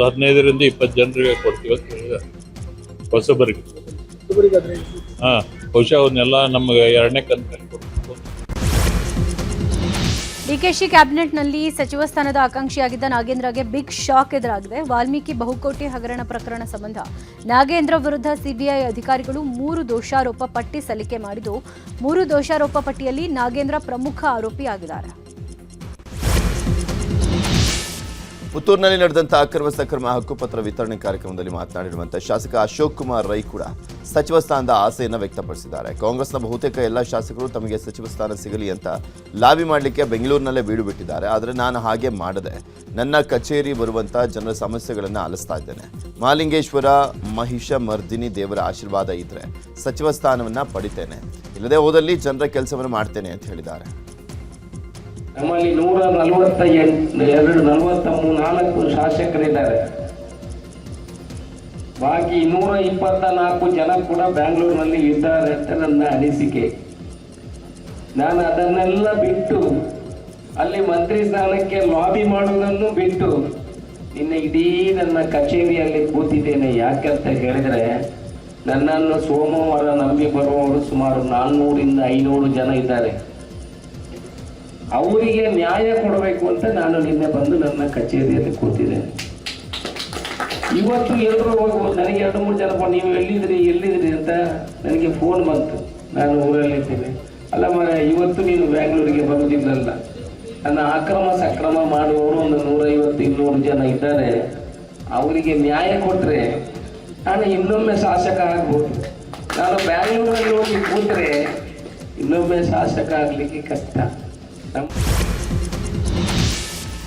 15 ರಿಂದ 20 ಜನರಿಗೆ ಕೊಡ್ತೀವಿ ಅಂತ ಹೇಳಿದ್ದಾರೆ. ಹೊಸಬರಿಗೆ ಬಹುಶಃ ಅವನ್ನೆಲ್ಲ ನಮಗೆ 2ನೇ ಕಂತಿನಲ್ಲಿ ಕೊಡ್ತೀವಿ. ಡಿಕೆಶಿ ಕ್ಯಾಬಿನೆಟ್ನಲ್ಲಿ ಸಚಿವ ಸ್ಥಾನದ ಆಕಾಂಕ್ಷಿಯಾಗಿದ್ದ ನಾಗೇಂದ್ರಗೆ ಬಿಗ್ ಶಾಕ್ ಎದುರಾಗಿದೆ. ವಾಲ್ಮೀಕಿ ಬಹುಕೋಟಿ ಹಗರಣ ಪ್ರಕರಣ ಸಂಬಂಧ ನಾಗೇಂದ್ರ ವಿರುದ್ಧ ಸಿಬಿಐ ಅಧಿಕಾರಿಗಳು 3 ದೋಷಾರೋಪ ಪಟ್ಟಿ ಸಲ್ಲಿಕೆ ಮಾಡಿದ್ದು, 3 ದೋಷಾರೋಪ ಪಟ್ಟಿಯಲ್ಲಿ ನಾಗೇಂದ್ರ ಪ್ರಮುಖ ಆರೋಪಿಯಾಗಿದ್ದಾರೆ. ಪುತ್ತೂರಿನಲ್ಲಿ ನಡೆದಂಥ ಅಕ್ರಮ ಸಕ್ರಮ ಹಕ್ಕುಪತ್ರ ವಿತರಣೆ ಕಾರ್ಯಕ್ರಮದಲ್ಲಿ ಮಾತನಾಡಿರುವಂಥ ಶಾಸಕ ಅಶೋಕ್ ಕುಮಾರ್ ರೈ ಕೂಡ ಸಚಿವ ಸ್ಥಾನದ ಆಸೆಯನ್ನು ವ್ಯಕ್ತಪಡಿಸಿದ್ದಾರೆ. ಕಾಂಗ್ರೆಸ್ನ ಬಹುತೇಕ ಎಲ್ಲ ಶಾಸಕರು ತಮಗೆ ಸಚಿವ ಸ್ಥಾನ ಸಿಗಲಿ ಅಂತ ಲಾಬಿ ಮಾಡಲಿಕ್ಕೆ ಬೆಂಗಳೂರಿನಲ್ಲೇ ಬೀಡು ಬಿಟ್ಟಿದ್ದಾರೆ. ಆದರೆ ನಾನು ಹಾಗೆ ಮಾಡದೆ ನನ್ನ ಕಚೇರಿ ಬರುವಂಥ ಜನರ ಸಮಸ್ಯೆಗಳನ್ನು ಆಲಿಸ್ತಾ ಇದ್ದೇನೆ. ಮಹಾಲಿಂಗೇಶ್ವರ ಮಹಿಷ ಮರ್ದಿನಿ ದೇವರ ಆಶೀರ್ವಾದ ಇದ್ದರೆ ಸಚಿವ ಸ್ಥಾನವನ್ನು ಪಡಿತೇನೆ, ಇಲ್ಲದೆ ಹೋದಲ್ಲಿ ಜನರ ಕೆಲಸವನ್ನು ಮಾಡ್ತೇನೆ ಅಂತ ಹೇಳಿದ್ದಾರೆ. ನಮ್ಮಲ್ಲಿ 144 ಶಾಸಕರಿದ್ದಾರೆ. ಬಾಕಿ 224 ಜನ ಕೂಡ ಬ್ಯಾಂಗ್ಳೂರಿನಲ್ಲಿ ಇದ್ದಾರೆ ಅಂತ ನನ್ನ ಅನಿಸಿಕೆ. ನಾನು ಅದನ್ನೆಲ್ಲ ಬಿಟ್ಟು ಅಲ್ಲಿ ಮಂತ್ರಿ ಸ್ಥಾನಕ್ಕೆ ಲಾಬಿ ಮಾಡುವುದನ್ನು ಬಿಟ್ಟು ನಿನ್ನೆ ಇಡೀ ನನ್ನ ಕಚೇರಿಯಲ್ಲಿ ಕೂತಿದ್ದೇನೆ. ಯಾಕಂತ ಹೇಳಿದರೆ ನನ್ನನ್ನು ಸೋಮವಾರ ನಂಬಿ ಬರುವವರು ಸುಮಾರು 400-500 ಜನ ಇದ್ದಾರೆ. ಅವರಿಗೆ ನ್ಯಾಯ ಕೊಡಬೇಕು ಅಂತ ನಾನು ನಿನ್ನೆ ಬಂದು ನನ್ನ ಕಚೇರಿಯಲ್ಲಿ ಕೂತಿದ್ದೇನೆ. ಇವತ್ತು ಎಲ್ಲರೂ ನನಗೆ 2-3 ಜನ ನೀವು ಎಲ್ಲಿದ್ರಿ ಅಂತ ನನಗೆ ಫೋನ್ ಬಂತು. ನಾನು ಊರಲ್ಲಿದ್ದೇನೆ. ಅಲ್ಲ ಮರ, ಇವತ್ತು ನೀನು ಬ್ಯಾಂಗ್ಳೂರಿಗೆ ಬರುವುದಿಲ್ಲಲ್ಲ. ನನ್ನ ಅಕ್ರಮ ಸಕ್ರಮ ಮಾಡುವವರು ಒಂದು 150-200 ಜನ ಇದ್ದಾರೆ. ಅವರಿಗೆ ನ್ಯಾಯ ಕೊಟ್ಟರೆ ನಾನು ಇನ್ನೊಮ್ಮೆ ಶಾಸಕ ಆಗ್ಬೋದು. ನಾನು ಬ್ಯಾಂಗ್ಳೂರಲ್ಲಿ ಹೋಗಿ ಕೂತ್ರೆ ಇನ್ನೊಮ್ಮೆ ಶಾಸಕ ಆಗಲಿಕ್ಕೆ ಕಷ್ಟ.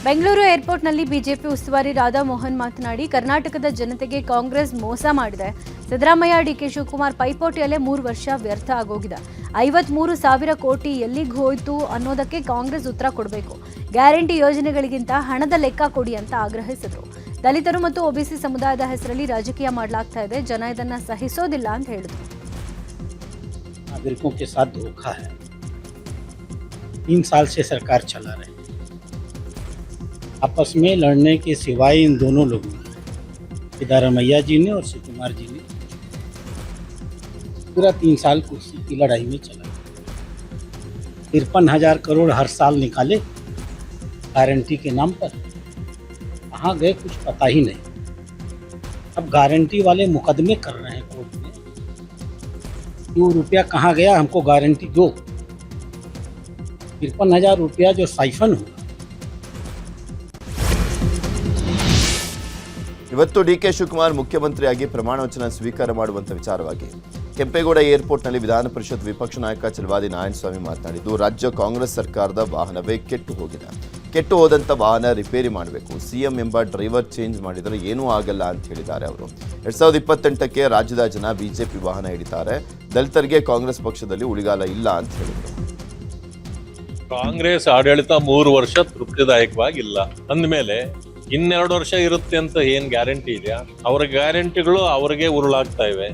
ಬೆಂಗಳೂರು ಏರ್ಪೋರ್ಟ್ನಲ್ಲಿ ಬಿಜೆಪಿ ಉಸ್ತುವಾರಿ ರಾಧಾ ಮೋಹನ್ ಮಾತನಾಡಿ, ಕರ್ನಾಟಕದ ಜನತೆಗೆ ಕಾಂಗ್ರೆಸ್ ಮೋಸ ಮಾಡಿದೆ. ಸಿದ್ದರಾಮಯ್ಯ, ಡಿಕೆ ಶಿವಕುಮಾರ್ ಪೈಪೋಟಿಯಲ್ಲೇ 3 ವರ್ಷ ವ್ಯರ್ಥ ಆಗೋಗಿದೆ. 53,000 ಕೋಟಿ ಎಲ್ಲಿಗೆ ಹೋಯ್ತು ಅನ್ನೋದಕ್ಕೆ ಕಾಂಗ್ರೆಸ್ ಉತ್ತರ ಕೊಡಬೇಕು. ಗ್ಯಾರಂಟಿ ಯೋಜನೆಗಳಿಗಿಂತ ಹಣದ ಲೆಕ್ಕ ಕೊಡಿ ಅಂತ ಆಗ್ರಹಿಸಿದರು. ದಲಿತರು ಮತ್ತು ಒಬಿಸಿ ಸಮುದಾಯದ ಹೆಸರಲ್ಲಿ ರಾಜಕೀಯ ಮಾಡಲಾಗ್ತಾ ಇದೆ. ಜನ ಇದನ್ನ ಸಹಿಸೋದಿಲ್ಲ ಅಂತ ಹೇಳಿದರು. नागरिकों के साथ धोखा है. 3 साल से सरकार चला रहे, आपस में लड़ने के सिवाय इन दोनों लोगों ने, सिद्धारमैया जी ने और शिव कुमार जी ने, पूरा 3 साल कुर्सी की लड़ाई में चला. 53,000 करोड़ हर साल निकाले गारंटी के नाम पर. कहाँ गए कुछ पता ही नहीं. अब गारंटी वाले मुकदमे कर रहे हैं कोर्ट में. वो रुपया कहाँ गया, हमको गारंटी दो. 53,000 रुपया जो साइफन हुआ. ಇವತ್ತು ಡಿಕೆ ಶಿವಕುಮಾರ್ ಮುಖ್ಯಮಂತ್ರಿಯಾಗಿ ಪ್ರಮಾಣ ವಚನ ಸ್ವೀಕಾರ ಮಾಡುವಂತ ವಿಚಾರವಾಗಿ ಕೆಂಪೇಗೌಡ ಏರ್ಪೋರ್ಟ್ನಲ್ಲಿ ವಿಧಾನ ಪರಿಷತ್ ವಿಪಕ್ಷ ನಾಯಕ ಚಲವಾದಿ ನಾರಾಯಣಸ್ವಾಮಿ ಮಾತನಾಡಿದ್ದು, ರಾಜ್ಯ ಕಾಂಗ್ರೆಸ್ ಸರ್ಕಾರದ ವಾಹನವೇ ಕೆಟ್ಟು ಹೋಗಿದೆ. ಕೆಟ್ಟು ಹೋದಂಥ ವಾಹನ ರಿಪೇರಿ ಮಾಡಬೇಕು. ಸಿಎಂ ಎಂಬ ಡ್ರೈವರ್ ಚೇಂಜ್ ಮಾಡಿದರೆ ಏನೂ ಆಗಲ್ಲ ಅಂತ ಹೇಳಿದ್ದಾರೆ ಅವರು. 2028ಕ್ಕೆ ರಾಜ್ಯದ ಜನ ಬಿಜೆಪಿ ವಾಹನ ಹಿಡಿತಾರೆ. ದಲಿತರಿಗೆ ಕಾಂಗ್ರೆಸ್ ಪಕ್ಷದಲ್ಲಿ ಉಳಿಗಾಲ ಇಲ್ಲ ಅಂತ ಹೇಳಿದರು. ಕಾಂಗ್ರೆಸ್ ಆಡಳಿತ 3 ವರ್ಷ ತೃಪ್ತಿದಾಯಕವಾಗಿಲ್ಲ ಅಂದಮೇಲೆ 2 ವರ್ಷ ಇರುತ್ತೆ ಅಂತ ಏನ್ ಗ್ಯಾರಂಟಿ ಇದೆಯಾ? ಅವರ ಗ್ಯಾರಂಟಿಗಳು ಅವ್ರಿಗೆ ಉರುಳಾಗ್ತಾ ಇವೆ.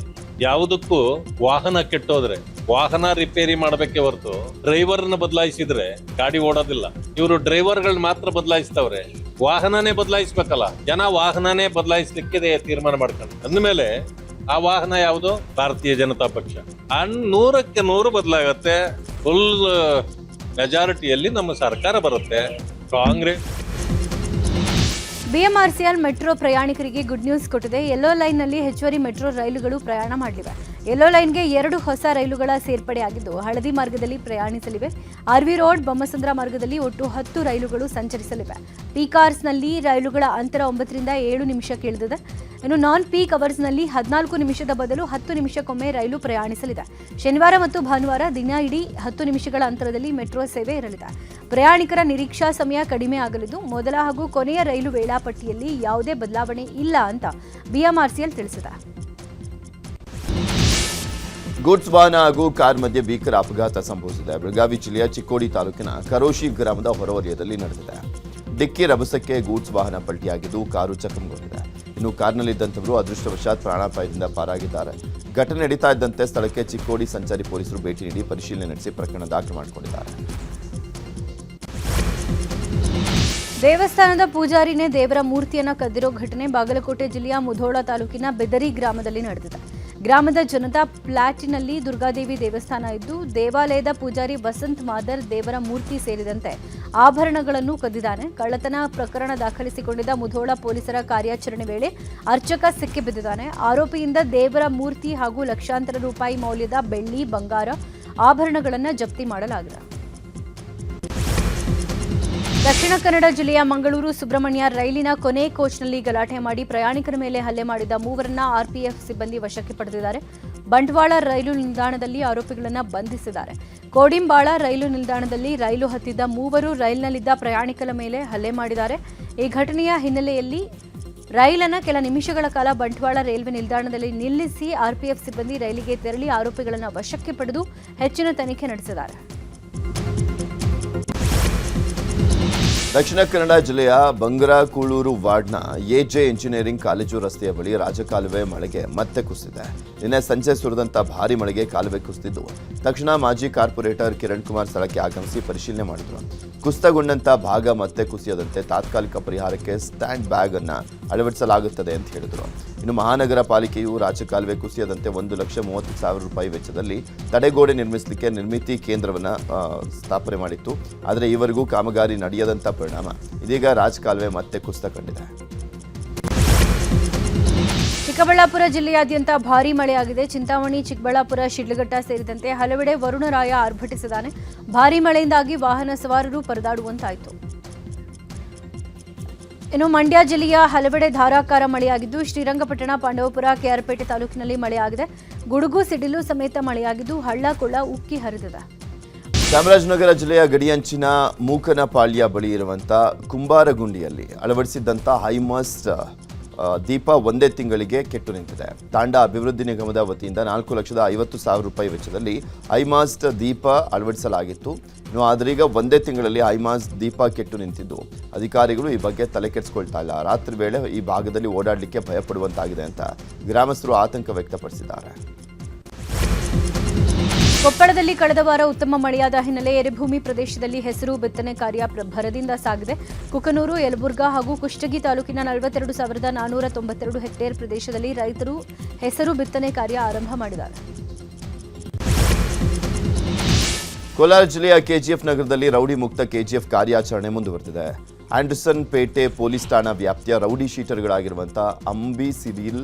ಯಾವುದಕ್ಕೂ ವಾಹನ ಕೆಟ್ಟೋದ್ರೆ ವಾಹನ ರಿಪೇರಿ ಮಾಡಬೇಕೆ ಹೊರತು ಡ್ರೈವರ್ನ ಬದಲಾಯಿಸಿದ್ರೆ ಗಾಡಿ ಓಡೋದಿಲ್ಲ. ಇವರು ಡ್ರೈವರ್ಗಳನ್ನ ಮಾತ್ರ ಬದಲಾಯಿಸ್ತವ್ರೆ, ವಾಹನನೇ ಬದಲಾಯಿಸ್ಬೇಕಲ್ಲ. ಜನ ವಾಹನನೇ ಬದಲಾಯಿಸ್ಲಿಕ್ಕೆ ತೀರ್ಮಾನ ಮಾಡ್ಕೊಂಡು ಅಂದ್ಮೇಲೆ ಆ ವಾಹನ ಯಾವುದು? ಭಾರತೀಯ ಜನತಾ ಪಕ್ಷ. 100ಕ್ಕೆ 100 ಬದಲಾಗತ್ತೆ. ಫುಲ್ ಮೆಜಾರಿಟಿಯಲ್ಲಿ ನಮ್ಮ ಸರ್ಕಾರ ಬರುತ್ತೆ. ಕಾಂಗ್ರೆಸ್ ಬಿಎಂಆರ್ಸಿಎಲ್ ಮೆಟ್ರೋ ಪ್ರಯಾಣಿಕರಿಗೆ ಗುಡ್ ನ್ಯೂಸ್ ಕೊಟ್ಟಿದೆ. ಯೆಲ್ಲೋ ಲೈನ್ನಲ್ಲಿ ಹೆಚ್ಚುವರಿ ಮೆಟ್ರೋ ರೈಲುಗಳು ಪ್ರಯಾಣ ಮಾಡಲಿವೆ. ಯೆಲ್ಲೋ ಲೈನ್ಗೆ 2 ಹೊಸ ರೈಲುಗಳ ಸೇರ್ಪಡೆಯಾಗಿದ್ದು ಹಳದಿ ಮಾರ್ಗದಲ್ಲಿ ಪ್ರಯಾಣಿಸಲಿವೆ. ಆರ್ವಿ ರೋಡ್, ಬೊಮ್ಮಸಂದ್ರ ಮಾರ್ಗದಲ್ಲಿ ಒಟ್ಟು 10 ರೈಲುಗಳು ಸಂಚರಿಸಲಿವೆ. ಪೀಕ್ ಅವರ್ಸ್ನಲ್ಲಿ ರೈಲುಗಳ ಅಂತರ 9 ರಿಂದ 7 ನಿಮಿಷಕ್ಕೆ ಇಳಿದಿದೆ. ಇನ್ನು ನಾನ್ ಪೀಕ್ ಅವರ್ಸ್ನಲ್ಲಿ 14 ನಿಮಿಷದ ಬದಲು 10 ನಿಮಿಷಕ್ಕೊಮ್ಮೆ ರೈಲು ಪ್ರಯಾಣಿಸಲಿದೆ. ಶನಿವಾರ ಮತ್ತು ಭಾನುವಾರ ದಿನ ಇಡೀ 10 ನಿಮಿಷಗಳ ಅಂತರದಲ್ಲಿ ಮೆಟ್ರೋ ಸೇವೆ ಇರಲಿದೆ. ಪ್ರಯಾಣಿಕರ ನಿರೀಕ್ಷಾ ಸಮಯ ಕಡಿಮೆ ಆಗಲಿದ್ದು ಮೊದಲ ಹಾಗೂ ಕೊನೆಯ ರೈಲು ವೇಳಾಪಟ್ಟಿಯಲ್ಲಿ ಯಾವುದೇ ಬದಲಾವಣೆ ಇಲ್ಲ ಅಂತ ಬಿಎಂಆರ್ಸಿಎಲ್ ತಿಳಿಸಿದೆ. ಗೂಡ್ಸ್ ವಾಹನ ಹಾಗೂ ಕಾರ್ ಮಧ್ಯೆ ಭೀಕರ ಅಪಘಾತ ಸಂಭವಿಸಿದೆ. ಬೆಳಗಾವಿ ಜಿಲ್ಲೆಯ ಚಿಕ್ಕೋಡಿ ತಾಲೂಕಿನ ಕರೋಶಿ ಗ್ರಾಮದ ಹೊರವಲಯದಲ್ಲಿ ನಡೆದಿದೆ. ಡಿಕ್ಕಿ ರಭಸಕ್ಕೆ ಗೂಡ್ಸ್ ವಾಹನ ಪಲ್ಟಿಯಾಗಿದ್ದು ಕಾರು ಚಕಮಗೊಂಡಿದೆ. ಇನ್ನು ಕಾರ್ನಲ್ಲಿದ್ದಂಥವರು ಅದೃಷ್ಟವಶಾತ್ ಪ್ರಾಣಾಪಾಯದಿಂದ ಪಾರಾಗಿದ್ದಾರೆ. ಘಟನೆ ನಡೀತಾ ಇದ್ದಂತೆ ಸ್ಥಳಕ್ಕೆ ಚಿಕ್ಕೋಡಿ ಸಂಚಾರಿ ಪೊಲೀಸರು ಭೇಟಿ ನೀಡಿ ಪರಿಶೀಲನೆ ನಡೆಸಿ ಪ್ರಕರಣ ದಾಖಲು ಮಾಡಿಕೊಂಡಿದ್ದಾರೆ. ದೇವಸ್ಥಾನದ ಪೂಜಾರಿನೇ ದೇವರ ಮೂರ್ತಿಯನ್ನು ಕದ್ದಿರೋ ಘಟನೆ ಬಾಗಲಕೋಟೆ ಜಿಲ್ಲೆಯ ಮುಧೋಳ ತಾಲೂಕಿನ ಬೆದರಿ ಗ್ರಾಮದಲ್ಲಿ ನಡೆದಿದೆ. ಗ್ರಾಮದ ಜನತಾ ಪ್ಲಾಟಿನಲ್ಲಿ ದುರ್ಗಾದೇವಿ ದೇವಸ್ಥಾನ ಇದ್ದು ದೇವಾಲಯದ ಪೂಜಾರಿ ವಸಂತ್ ಮಾದರ್ ದೇವರ ಮೂರ್ತಿ ಸೇರಿದಂತೆ ಆಭರಣಗಳನ್ನು ಕದ್ದಿದ್ದಾನೆ. ಕಳ್ಳತನ ಪ್ರಕರಣ ದಾಖಲಿಸಿಕೊಂಡಿದ್ದ ಮುಧೋಳ ಪೊಲೀಸರ ಕಾರ್ಯಾಚರಣೆ ವೇಳೆ ಅರ್ಚಕ ಸಿಕ್ಕಿಬಿದ್ದಿದ್ದಾನೆ. ಆರೋಪಿಯಿಂದ ದೇವರ ಮೂರ್ತಿ ಹಾಗೂ ಲಕ್ಷಾಂತರ ರೂಪಾಯಿ ಮೌಲ್ಯದ ಬೆಳ್ಳಿ, ಬಂಗಾರ ಆಭರಣಗಳನ್ನು ಜಪ್ತಿ ಮಾಡಲಾಗಿದೆ. ದಕ್ಷಿಣ ಕನ್ನಡ ಜಿಲ್ಲೆಯ ಮಂಗಳೂರು ಸುಬ್ರಹ್ಮಣ್ಯ ರೈಲಿನ ಕೊನೆ ಕೋಚ್ನಲ್ಲಿ ಗಲಾಟೆ ಮಾಡಿ ಪ್ರಯಾಣಿಕರ ಮೇಲೆ ಹಲ್ಲೆ ಮಾಡಿದ 3 ಆರ್ಪಿಎಫ್ ಸಿಬ್ಬಂದಿ ವಶಕ್ಕೆ ಪಡೆದಿದ್ದಾರೆ. ಬಂಟ್ವಾಳ ರೈಲು ನಿಲ್ದಾಣದಲ್ಲಿ ಆರೋಪಿಗಳನ್ನು ಬಂಧಿಸಿದ್ದಾರೆ. ಕೋಡಿಂಬಾಳ ರೈಲು ನಿಲ್ದಾಣದಲ್ಲಿ ರೈಲು ಹತ್ತಿದ್ದ 3 ರೈಲಿನಲ್ಲಿದ್ದ ಪ್ರಯಾಣಿಕರ ಮೇಲೆ ಹಲ್ಲೆ ಮಾಡಿದ್ದಾರೆ. ಈ ಘಟನೆಯ ಹಿನ್ನೆಲೆಯಲ್ಲಿ ರೈಲನ್ನು ಕೆಲ ನಿಮಿಷಗಳ ಕಾಲ ಬಂಟ್ವಾಳ ರೈಲ್ವೆ ನಿಲ್ದಾಣದಲ್ಲಿ ನಿಲ್ಲಿಸಿ ಆರ್ಪಿಎಫ್ ಸಿಬ್ಬಂದಿ ರೈಲಿಗೆ ತೆರಳಿ ಆರೋಪಿಗಳನ್ನು ವಶಕ್ಕೆ ಪಡೆದು ಹೆಚ್ಚಿನ ತನಿಖೆ ನಡೆಸಿದ್ದಾರೆ. ದಕ್ಷಿಣ ಕನ್ನಡ ಜಿಲ್ಲೆಯ ಬಂಗರಕೂಳೂರು ವಾರ್ಡ್ನ ಎಜೆ ಇಂಜಿನಿಯರಿಂಗ್ ಕಾಲೇಜು ರಸ್ತೆಯ ಬಳಿ ರಾಜಕಾಲುವೆ ಮಳೆಗೆ ಮತ್ತೆ ಕುಸಿದಿದೆ. ನಿನ್ನೆ ಸಂಜೆ ಸುರಿದಂಥ ಭಾರೀ ಮಳೆಗೆ ಕಾಲುವೆ ಕುಸಿದಿದ್ದು ತಕ್ಷಣ ಮಾಜಿ ಕಾರ್ಪೊರೇಟರ್ ಕಿರಣ್ ಕುಮಾರ್ ಸ್ಥಳಕ್ಕೆ ಆಗಮಿಸಿ ಪರಿಶೀಲನೆ ಮಾಡಿದರು. ಕುಸಿತಗೊಂಡಂಥ ಭಾಗ ಮತ್ತೆ ಕುಸಿಯದಂತೆ ತಾತ್ಕಾಲಿಕ ಪರಿಹಾರಕ್ಕೆ ಸ್ಟ್ಯಾಂಡ್ ಬ್ಯಾಗ್ ಅನ್ನು ಅಳವಡಿಸಲಾಗುತ್ತದೆ ಅಂತ ಹೇಳಿದರು. ಇನ್ನು ಮಹಾನಗರ ಪಾಲಿಕೆಯು ರಾಜಕಾಲುವೆ ಕುಸಿಯದಂತೆ 1,30,30,000 ರೂಪಾಯಿ ವೆಚ್ಚದಲ್ಲಿ ತಡೆಗೋಡೆ ನಿರ್ಮಿಸಲಿಕ್ಕೆ ನಿರ್ಮಿತಿ ಕೇಂದ್ರವನ್ನು ಸ್ಥಾಪನೆ ಮಾಡಿತ್ತು. ಆದರೆ ಈವರೆಗೂ ಕಾಮಗಾರಿ ನಡೆಯದಂಥ ಪರಿಣಾಮ ಇದೀಗ ರಾಜಕಾಲುವೆ ಮತ್ತೆ ಕುಸಿತ ಕಂಡಿದೆ. ಚಿಕ್ಕಬಳ್ಳಾಪುರ ಜಿಲ್ಲೆಯಾದ್ಯಂತ ಭಾರೀ ಮಳೆಯಾಗಿದೆ. ಚಿಂತಾಮಣಿ, ಚಿಕ್ಕಬಳ್ಳಾಪುರ, ಶಿಡ್ಲಘಟ್ಟ ಸೇರಿದಂತೆ ಹಲವೆಡೆ ವರುಣರಾಯ ಆರ್ಭಟಿಸಿದ್ದಾನೆ. ಭಾರೀ ಮಳೆಯಿಂದಾಗಿ ವಾಹನ ಸವಾರರು ಪರದಾಡುವಂತಾಯಿತು. ಇನ್ನು ಮಂಡ್ಯ ಜಿಲ್ಲೆಯ ಹಲವೆಡೆ ಧಾರಾಕಾರ ಮಳೆಯಾಗಿದ್ದು ಶ್ರೀರಂಗಪಟ್ಟಣ, ಪಾಂಡವಪುರ, ಕೆಆರ್ಪೇಟೆ ತಾಲೂಕಿನಲ್ಲಿ ಮಳೆಯಾಗಿದೆ. ಗುಡುಗು ಸಿಡಿಲು ಸಮೇತ ಮಳೆಯಾಗಿದ್ದು ಹಳ್ಳ ಕೊಳ್ಳ ಉಕ್ಕಿ ಹರಿದಿದೆ. ಚಾಮರಾಜನಗರ ಜಿಲ್ಲೆಯ ಗಡಿಯಂಚಿನ ಮೂಕನಪಾಳ್ಯ ಬಳಿ ಇರುವಂಥ ಕುಂಬಾರಗುಂಡಿಯಲ್ಲಿ ಅಳವಡಿಸಿದ್ದಂಥ ಹೈಮಾಸ್ಟ್ ದೀಪ ಒಂದೇ ತಿಂಗಳಿಗೆ ಕೆಟ್ಟು ನಿಂತಿದೆ. ತಾಂಡಾ ಅಭಿವೃದ್ಧಿ ನಿಗಮದ ವತಿಯಿಂದ 4,50,000 ರೂಪಾಯಿ ವೆಚ್ಚದಲ್ಲಿ ಹೈಮಾಸ್ಟ್ ದೀಪ ಅಳವಡಿಸಲಾಗಿತ್ತು. ಇನ್ನು ಆದರೀಗ ಒಂದೇ ತಿಂಗಳಲ್ಲಿ ಹೈಮಾಸ್ಟ್ ದೀಪ ಕೆಟ್ಟು ನಿಂತಿದ್ದು ಅಧಿಕಾರಿಗಳು ಈ ಬಗ್ಗೆ ತಲೆ ಕೆಡಿಸ್ಕೊಳ್ತಾ ಇಲ್ಲ. ರಾತ್ರಿ ವೇಳೆ ಈ ಭಾಗದಲ್ಲಿ ಓಡಾಡಲಿಕ್ಕೆ ಭಯಪಡುವಂತಾಗಿದೆ ಅಂತ ಗ್ರಾಮಸ್ಥರು ಆತಂಕ ವ್ಯಕ್ತಪಡಿಸಿದ್ದಾರೆ. ಕೊಪ್ಪಳದಲ್ಲಿ ಕಳೆದ ವಾರ ಉತ್ತಮ ಮಳೆಯಾದ ಹಿನ್ನೆಲೆ ಎರೆಭೂಮಿ ಪ್ರದೇಶದಲ್ಲಿ ಹೆಸರು ಬಿತ್ತನೆ ಕಾರ್ಯ ಭರದಿಂದ ಸಾಗಿದೆ. ಕುಕನೂರು, ಯಲಬುರ್ಗಾ ಹಾಗೂ ಕುಷ್ಟಗಿ ತಾಲೂಕಿನ 42,492 ಹೆಕ್ಟೇರ್ ಪ್ರದೇಶದಲ್ಲಿ ರೈತರು ಹೆಸರು ಬಿತ್ತನೆ ಕಾರ್ಯ ಆರಂಭ ಮಾಡಿದ್ದಾರೆ. ಕೋಲಾರ ಜಿಲ್ಲೆಯ ಕೆಜಿಎಫ್ ನಗರದಲ್ಲಿ ರೌಡಿ ಮುಕ್ತ ಕೆಜಿಎಫ್ ಕಾರ್ಯಾಚರಣೆ ಮುಂದುವರೆದಿದೆ. ಆಂಡರ್ಸನ್ ಪೇಟೆ ಪೊಲೀಸ್ ಠಾಣಾ ವ್ಯಾಪ್ತಿಯ ರೌಡಿ ಶೀಟರ್ಗಳಾಗಿರುವಂಥ ಅಂಬಿ ಸಿರಿಲ್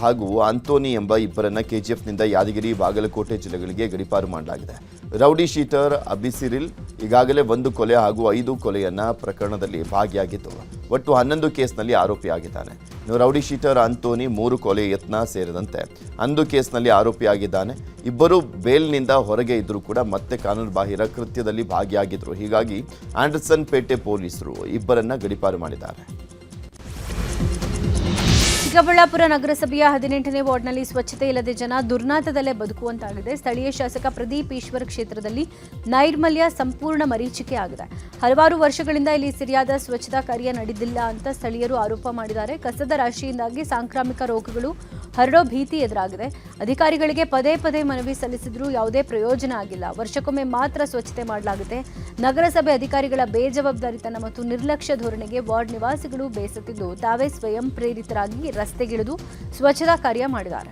ಹಾಗೂ ಆಂಟೋನಿ ಎಂಬ ಇಬ್ಬರನ್ನ ಕೆಜಿಎಫ್ನಿಂದ ಯಾದಗಿರಿ, ಬಾಗಲಕೋಟೆ ಜಿಲ್ಲೆಗಳಿಗೆ ಗಡೀಪಾರು ಮಾಡಲಾಗಿದೆ. ರೌಡಿ ಶೀಟರ್ ಅಬಿಸಿರಿಲ್ ಈಗಾಗಲೇ 1 ಕೊಲೆ ಹಾಗೂ 5 ಕೊಲೆಯನ್ನ ಪ್ರಕರಣದಲ್ಲಿ ಭಾಗಿಯಾಗಿದ್ದು ಒಟ್ಟು 11 ಕೇಸ್ನಲ್ಲಿ ಆರೋಪಿಯಾಗಿದ್ದಾನೆ. ಇನ್ನು ರೌಡಿ ಶೀಟರ್ ಆಂಟೋನಿ 3 ಕೊಲೆ ಯತ್ನ ಸೇರಿದಂತೆ 11 ಕೇಸ್ನಲ್ಲಿ ಆರೋಪಿಯಾಗಿದ್ದಾನೆ. ಇಬ್ಬರು ಬೇಲ್ನಿಂದ ಹೊರಗೆ ಇದ್ರೂ ಕೂಡ ಮತ್ತೆ ಕಾನೂನುಬಾಹಿರ ಕೃತ್ಯದಲ್ಲಿ ಭಾಗಿಯಾಗಿದ್ರು. ಹೀಗಾಗಿ ಆಂಡರ್ಸನ್ ಪೇಟೆ ಪೊಲೀಸರು ಇಬ್ಬರನ್ನ ಗಡೀಪಾರು ಮಾಡಿದ್ದಾರೆ. ಚಿಕ್ಕಬಳ್ಳಾಪುರ ನಗರಸಭೆಯ 18ನೇ ವಾರ್ಡ್ನಲ್ಲಿ ಸ್ವಚ್ಛತೆ ಇಲ್ಲದೆ ಜನ ದುರ್ನಾತದಲ್ಲೇ ಬದುಕುವಂತಾಗಿದೆ. ಸ್ಥಳೀಯ ಶಾಸಕ ಪ್ರದೀಪ್ ಈಶ್ವರ್ ಕ್ಷೇತ್ರದಲ್ಲಿ ನೈರ್ಮಲ್ಯ ಸಂಪೂರ್ಣ ಮರೀಚಿಕೆ ಆಗಿದೆ. ಹಲವಾರು ವರ್ಷಗಳಿಂದ ಇಲ್ಲಿ ಸರಿಯಾದ ಸ್ವಚ್ಛತಾ ಕಾರ್ಯ ನಡೆದಿಲ್ಲ ಅಂತ ಸ್ಥಳೀಯರು ಆರೋಪ ಮಾಡಿದ್ದಾರೆ. ಕಸದ ರಾಶಿಯಿಂದಾಗಿ ಸಾಂಕ್ರಾಮಿಕ ರೋಗಗಳು ಹರಡೋ ಭೀತಿ ಎದುರಾಗಿದೆ. ಅಧಿಕಾರಿಗಳಿಗೆ ಪದೇ ಪದೇ ಮನವಿ ಸಲ್ಲಿಸಿದ್ರೂ ಯಾವುದೇ ಪ್ರಯೋಜನ ಆಗಿಲ್ಲ. ವರ್ಷಕ್ಕೊಮ್ಮೆ ಮಾತ್ರ ಸ್ವಚ್ಛತೆ ಮಾಡಲಾಗುತ್ತೆ. ನಗರಸಭೆ ಅಧಿಕಾರಿಗಳ ಬೇಜವಾಬ್ದಾರಿತನ ಮತ್ತು ನಿರ್ಲಕ್ಷ್ಯ ಧೋರಣೆಗೆ ವಾರ್ಡ್ ನಿವಾಸಿಗಳು ಬೇಸತ್ತಿದ್ದು ತಾವೇ ಸ್ವಯಂ ಪ್ರೇರಿತರಾಗಿ ರಸ್ತೆಗಿಳಿದು ಸ್ವಚ್ಛತಾ ಕಾರ್ಯ ಮಾಡಿದ್ದಾರೆ.